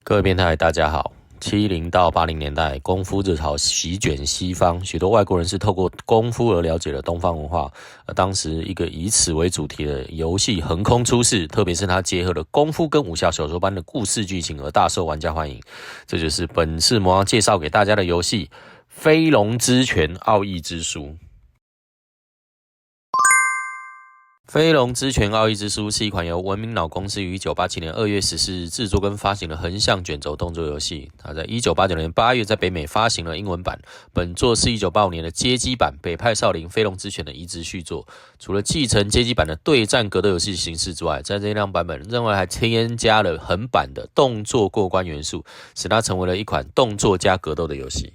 各位编台，大家好。70到80年代，功夫热潮席卷西方，许多外国人是透过功夫而了解了东方文化。而当时一个以此为主题的游戏横空出世，特别是它结合了功夫跟武侠小说般的故事剧情，而大受玩家欢迎。这就是本次魔王介绍给大家的游戏《飞龙之拳：奥义之书》。《飞龙之拳：奥义之书》是一款由文明脑公司于1987年2月14日制作跟发行的横向卷轴动作游戏。它在1989年8月在北美发行了英文版。本作是1985年的街机版《北派少林飞龙之拳》的移植续作。除了继承街机版的对战格斗游戏形式之外，在这辆版本另外还添加了横版的动作过关元素，使它成为了一款动作加格斗的游戏。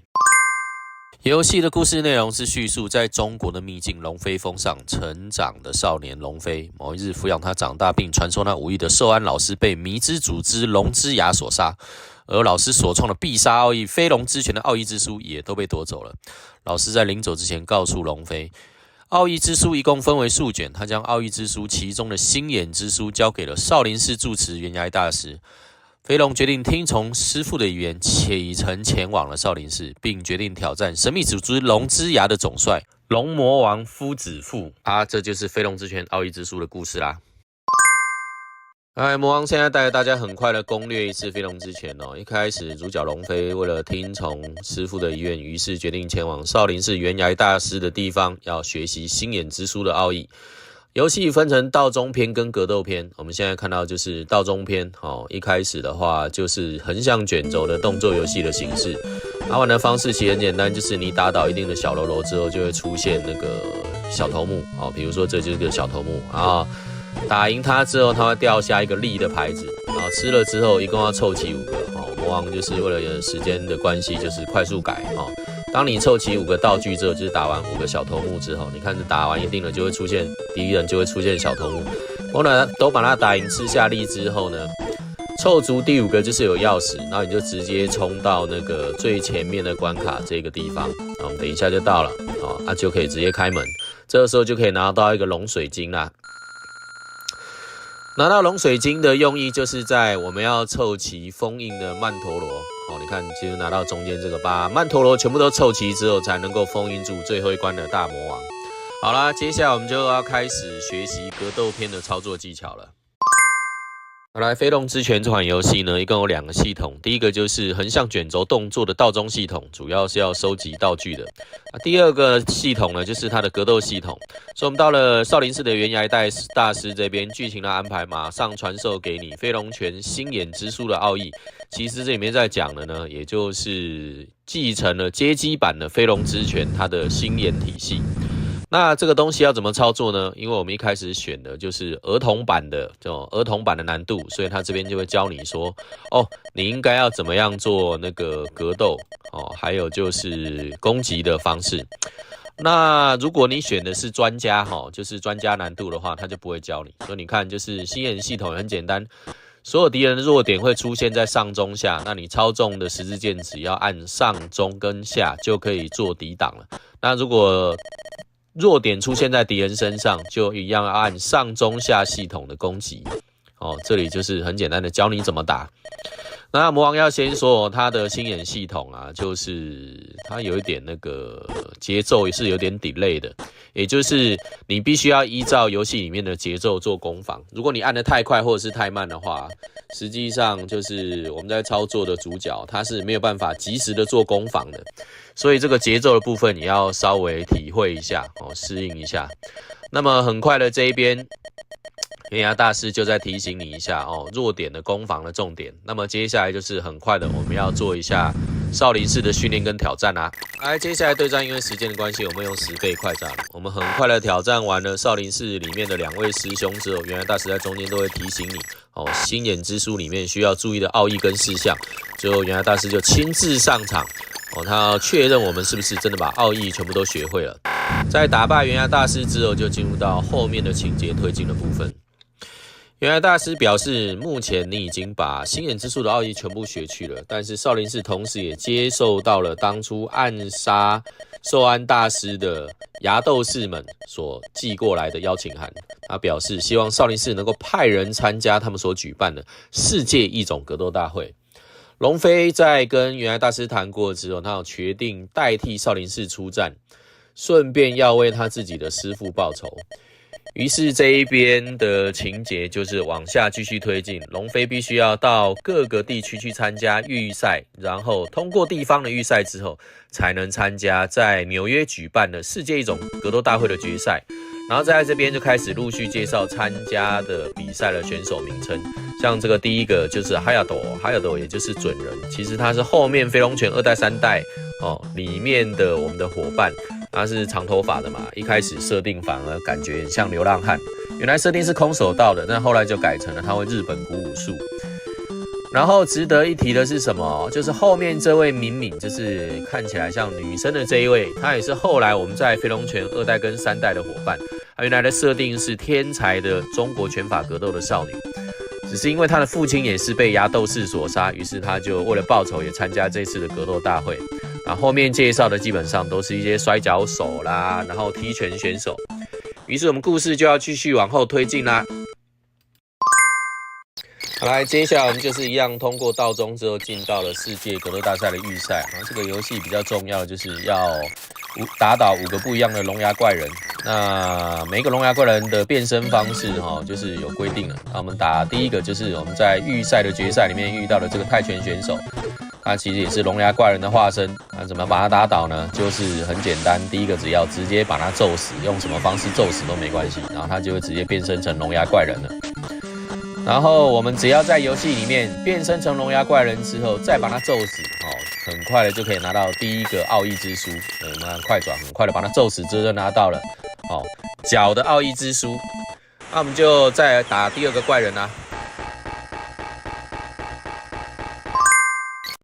游戏的故事内容是叙述在中国的秘境龙飞峰上成长的少年龙飞，某一日抚养他长大并传授他武艺的寿安老师被迷之组织龙之牙所杀，而老师所创的必杀奥义飞龙之拳的奥义之书也都被夺走了。老师在临走之前告诉龙飞，奥义之书一共分为数卷，他将奥义之书其中的心眼之书交给了少林寺住持袁崖大师。飞龙决定听从师父的语言，启程前往了少林寺，并决定挑战神秘组织龙之牙的总帅龙魔王夫子父。这就是飞龙之拳奥义之书的故事啦。魔王现在带着大家很快的攻略一次飞龙之拳哦。一开始主角龙飞为了听从师父的遗愿，于是决定前往少林寺袁崖大师的地方，要学习心眼之书的奥义。游戏分成道中篇跟格斗篇，我们现在看到就是道中篇一开始的话就是横向卷轴的动作游戏的形式。玩的方式其实很简单，就是你打倒一定的小喽啰之后，就会出现那个小头目比如说这就是个小头目，然后打赢他之后，他会掉下一个力的牌子，然后吃了之后一共要凑齐5个魔王就是为了时间的关系，就是快速改当你凑齐5个道具之后，就是打完5个小头目之后，你看打完一定了就会出现敌人，就会出现小头目。都把他打赢吃下力之后呢，凑足第5个就是有钥匙，然后你就直接冲到那个最前面的关卡这个地方，我们等一下就到了就可以直接开门。这个时候就可以拿到一个龙水晶啦。拿到龙水晶的用意就是在我们要凑齐封印的曼陀罗你看其实拿到中间这个，把曼陀罗全部都凑齐之后，才能够封印住最后一关的大魔王。好啦，接下来我们就要开始学习格斗篇的操作技巧了。飞龙之拳这款游戏呢，一共有2个系统。第一个就是横向卷轴动作的道中系统，主要是要收集道具的。第二个系统呢，就是它的格斗系统。所以我们到了少林寺的袁崖大师这边，剧情的安排马上传授给你飞龙拳心眼之书的奥义。其实这里面在讲的呢，也就是继承了街机版的飞龙之拳它的心眼体系。那这个东西要怎么操作呢？因为我们一开始选的就是儿童版的难度，所以他这边就会教你说，你应该要怎么样做那个格斗还有就是攻击的方式。那如果你选的是专家就是专家难度的话，他就不会教你。所以你看，就是心眼系统很简单，所有敌人的弱点会出现在上中下，那你操纵的十字键只要按上中跟下就可以做抵挡了。那如果弱点出现在敌人身上，就一样按上中下系统的攻击这里就是很简单的教你怎么打。那魔王要先说他的心眼系统就是他有一点那个节奏也是有点 delay 的，也就是你必须要依照游戏里面的节奏做攻防。如果你按得太快或者是太慢的话，实际上就是我们在操作的主角他是没有办法及时的做攻防的，所以这个节奏的部分你要稍微体会一下适应一下。那么很快的这一边袁崖大师就在提醒你一下弱点的攻防的重点。那么接下来就是很快的我们要做一下少林寺的训练跟挑战啦。接下来对战因为时间的关系，我们用10倍快战。我们很快的挑战完了少林寺里面的2位师兄之后，袁崖大师在中间都会提醒你心眼之书里面需要注意的奥义跟事项。最后袁崖大师就亲自上场他要确认我们是不是真的把奥义全部都学会了。在打败袁崖大师之后，就进入到后面的情节推进的部分。袁崖大师表示，目前你已经把心眼之术的奥义全部学去了，但是少林寺同时也接受到了当初暗杀寿安大师的牙斗士们所寄过来的邀请函。他表示希望少林寺能够派人参加他们所举办的世界异种格斗大会。龙飞在跟原来大师谈过之后，他有决定代替少林寺出战，顺便要为他自己的师父报仇。于是这一边的情节就是往下继续推进，龙飞必须要到各个地区去参加预赛，然后通过地方的预赛之后，才能参加在纽约举办的世界一种格斗大会的决赛。然后在这边就开始陆续介绍参加的比赛的选手名称，像这个第一个就是哈亚朵也就是准人，其实他是后面飞龙拳2代3代里面的我们的伙伴。他是长头发的嘛，一开始设定反而感觉很像流浪汉，原来设定是空手道的，但后来就改成了他会日本古武术。然后值得一提的是什么？就是后面这位敏敏，就是看起来像女生的这一位，她也是后来我们在飞龙拳2代跟3代的伙伴。她原来的设定是天才的中国拳法格斗的少女，只是因为她的父亲也是被牙斗士所杀，于是她就为了报仇也参加这次的格斗大会。后面介绍的基本上都是一些摔跤手啦，然后踢拳选手。于是我们故事就要继续往后推进啦。好，来，接下来我们就是一样通过道中之后进到了世界格斗大赛的预赛。然后这个游戏比较重要的就是要打倒5个不一样的龙牙怪人。那每一个龙牙怪人的变身方式就是有规定了。那我们打第一个就是我们在预赛的决赛里面遇到的这个泰拳选手。他其实也是龙牙怪人的化身，那怎么把他打倒呢？就是很简单，第一个只要直接把他揍死，用什么方式揍死都没关系，然后他就会直接变身成龙牙怪人了。然后我们只要在游戏里面变身成龙牙怪人之后，再把他揍死，很快的就可以拿到第一个奥义之书。我们快转，很快的把他揍死之后就拿到了角的奥义之书。那我们就再打第2个怪人啦。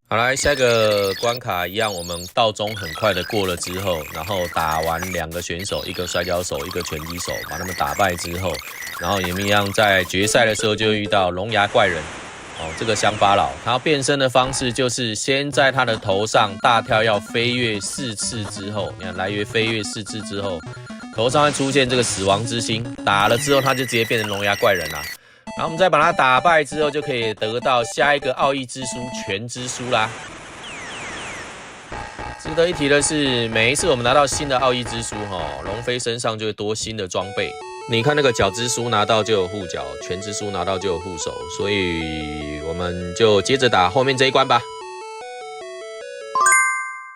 好，来下一个关卡一样，我们道中很快的过了之后，然后打完2个选手，一个摔跤手，一个拳击手，把他们打败之后，然后也一样在决赛的时候就遇到龙牙怪人。这个乡巴佬，他变身的方式就是先在他的头上大跳要飞跃4次之后，你看来回飞跃4次之后，头上会出现这个死亡之星，打了之后他就直接变成龙牙怪人啦。然后我们再把他打败之后，就可以得到下一个奥义之书全之书啦。值得一提的是，每一次我们拿到新的奥义之书，龙飞身上就会多新的装备。你看那个角之书拿到就有护脚，全之书拿到就有护手，所以我们就接着打后面这一关吧。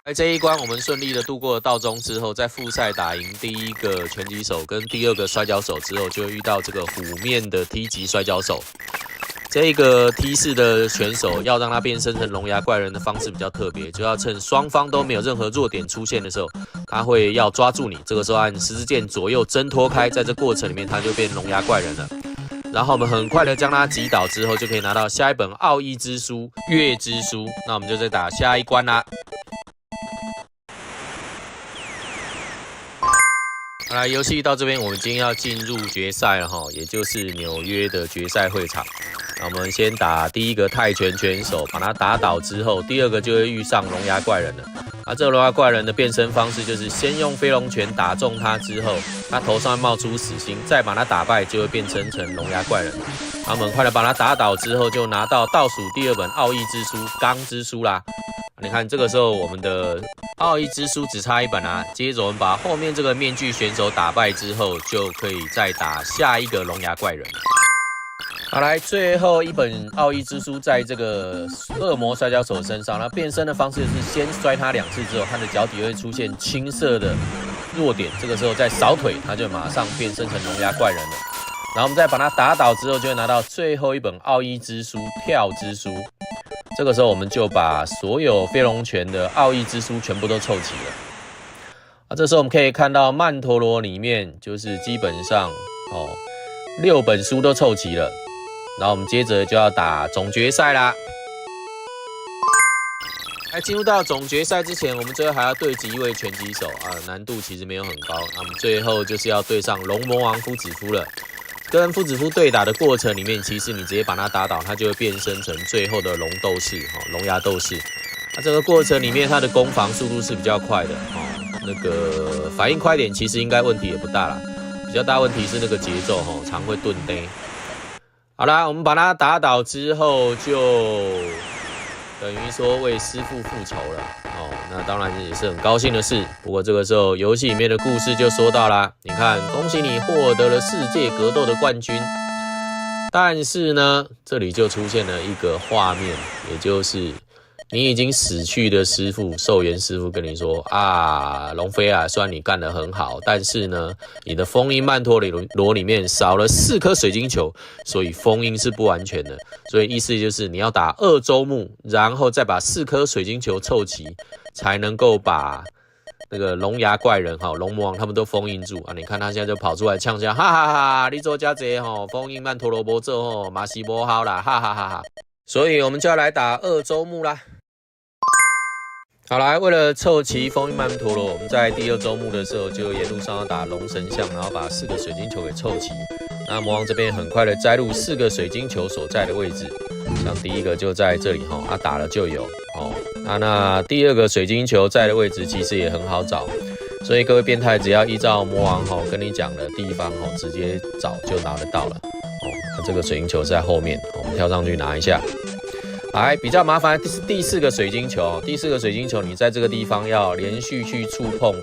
在这一关我们顺利的度过了道中之后，在复赛打赢第1个拳击手跟第2个摔跤手之后，就会遇到这个虎面的T级摔跤手。这个 T 式的选手要让他变身成龙牙怪人的方式比较特别，就要趁双方都没有任何弱点出现的时候，他会要抓住你，这个时候按十字键左右挣脱开，在这过程里面他就变龙牙怪人了。然后我们很快的将他击倒之后，就可以拿到下一本奥义之书月之书。那我们就再打下一关啦。好啦，游戏到这边，我们今天要进入决赛了哈，也就是纽约的决赛会场。那我们先打第1个泰拳拳手，把他打倒之后，第2个就会遇上龙牙怪人了。这个龙牙怪人的变身方式就是先用飞龙拳打中他之后，他头上会冒出死星，再把他打败，就会变身成龙牙怪人。我们很快的把他打倒之后，就拿到倒数第2本奥义之书钢之书啦。你看这个时候我们的奥义之书只差1本啊，接着我们把后面这个面具选手打败之后，就可以再打下一个龙牙怪人。好，来最后1本奥义之书在这个恶魔摔跤手身上，那变身的方式是先摔他2次之后，他的脚底会出现青色的弱点，这个时候再扫腿，他就马上变身成龙牙怪人了。然后我们再把他打倒之后，就会拿到最后1本奥义之书跳之书。这个时候我们就把所有飞龙拳的奥义之书全部都凑齐了。这时候我们可以看到曼陀罗里面就是基本上6本书都凑齐了。然后我们接着就要打总决赛啦。在进入到总决赛之前，我们最后还要对击1位拳击手难度其实没有很高。那我们最后就是要对上龙魔王夫子夫了。跟夫子夫对打的过程里面，其实你直接把他打倒，他就会变身成最后的龙斗士龙牙斗士。这个过程里面，他的攻防速度是比较快的那个反应快点，其实应该问题也不大啦。比较大问题是那个节奏常会顿呆。好啦，我们把他打倒之后，就等于说为师父复仇了哦。那当然也是很高兴的事。不过这个时候游戏里面的故事就说到啦，你看，恭喜你获得了世界格斗的冠军。但是呢，这里就出现了一个画面，也就是你已经死去的师父寿元师父跟你说啊，龙飞啊，虽然你干得很好，但是呢，你的封印曼陀罗里面少了4颗水晶球，所以封印是不完全的。所以意思就是你要打2周目，然后再把4颗水晶球凑齐，才能够把那个龙牙怪人龙魔王他们都封印住啊！你看他现在就跑出来呛下，哈哈哈！你做这些封印曼陀罗波做马西波好啦，哈哈哈哈！所以我们就要来打2周目啦。好来，为了凑齐封印曼陀罗，我们在第2周目的时候就沿路上要打龙神像，然后把4个水晶球给凑齐。那魔王这边很快的摘录4个水晶球所在的位置，像第一个就在这里打了就有那第2个水晶球在的位置其实也很好找，所以各位变态只要依照魔王跟你讲的地方直接找就拿得到了那这个水晶球是在后面，我们跳上去拿一下。来，比较麻烦的是第4个水晶球，第4个水晶球你在这个地方要连续去触碰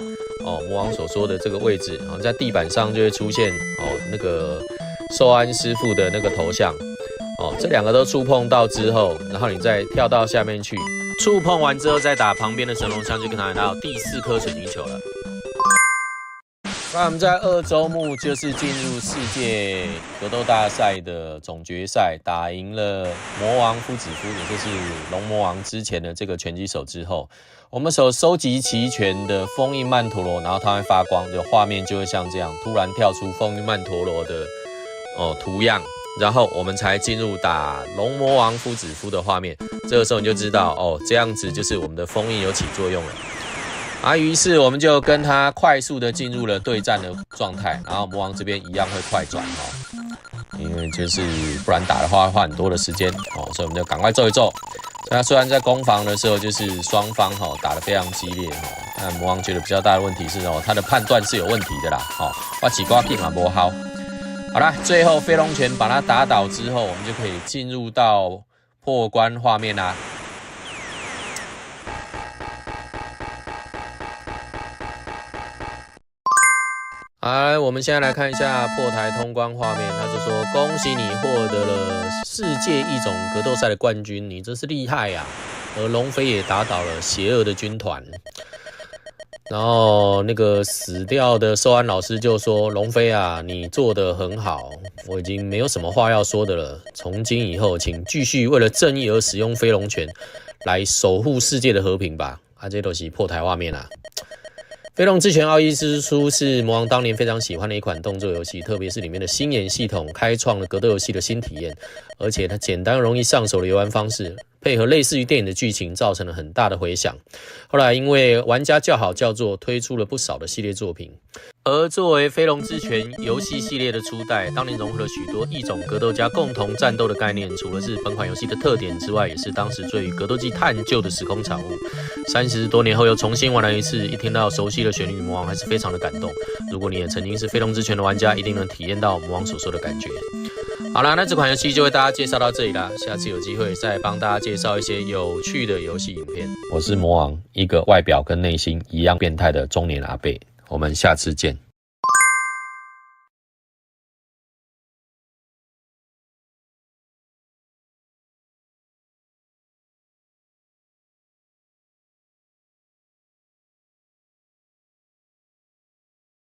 魔王所说的这个位置在地板上就会出现那个寿安师傅的那个头像这2个都触碰到之后，然后你再跳到下面去，触碰完之后再打旁边的神龙像，就可以拿到第4颗水晶球了。那我们在2周目就是进入世界格斗大赛的总决赛，打赢了魔王夫子夫，也就是龙魔王之前的这个拳击手之后，我们所收集齐全的封印曼陀罗，然后它会发光，就画面就会像这样突然跳出封印曼陀罗的图样，然后我们才进入打龙魔王夫子夫的画面。这个时候你就知道这样子就是我们的封印有起作用了。于是我们就跟他快速的进入了对战的状态，然后魔王这边一样会快转因为就是不然打的话会花很多的时间所以我们就赶快揍一揍。那虽然在攻防的时候就是双方打得非常激烈但魔王觉得比较大的问题是他的判断是有问题的啦我几挂片不好。好啦，最后飞龙拳把他打倒之后，我们就可以进入到破关画面啦。好，我们现在来看一下破台通关画面。他就说：“恭喜你获得了世界异种格斗赛的冠军，你真是厉害呀！”而龙飞也打倒了邪恶的军团。然后那个死掉的寿安老师就说：“龙飞啊，你做得很好，我已经没有什么话要说的了。从今以后，请继续为了正义而使用飞龙拳，来守护世界的和平吧。”这都是破台画面啦。飞龙之拳奥义之书是魔王当年非常喜欢的一款动作游戏，特别是里面的星眼系统开创了格斗游戏的新体验，而且它简单容易上手的游玩方式，配合类似于电影的剧情，造成了很大的回响。后来因为玩家叫好叫座，推出了不少的系列作品。而作为飞龙之拳游戏系列的初代，当年融合了许多异种格斗家共同战斗的概念，除了是本款游戏的特点之外，也是当时对于格斗技探究的时空产物。30多年后又重新玩了一次，一听到熟悉的旋律，魔王还是非常的感动。如果你也曾经是飞龙之拳的玩家，一定能体验到魔王所说的感觉。好啦，那这款游戏就为大家介绍到这里啦，下次有机会再帮大家介绍一些有趣的游戏影片。我是魔王，一个外表跟内心一样变态的中年阿伯，我们下次见。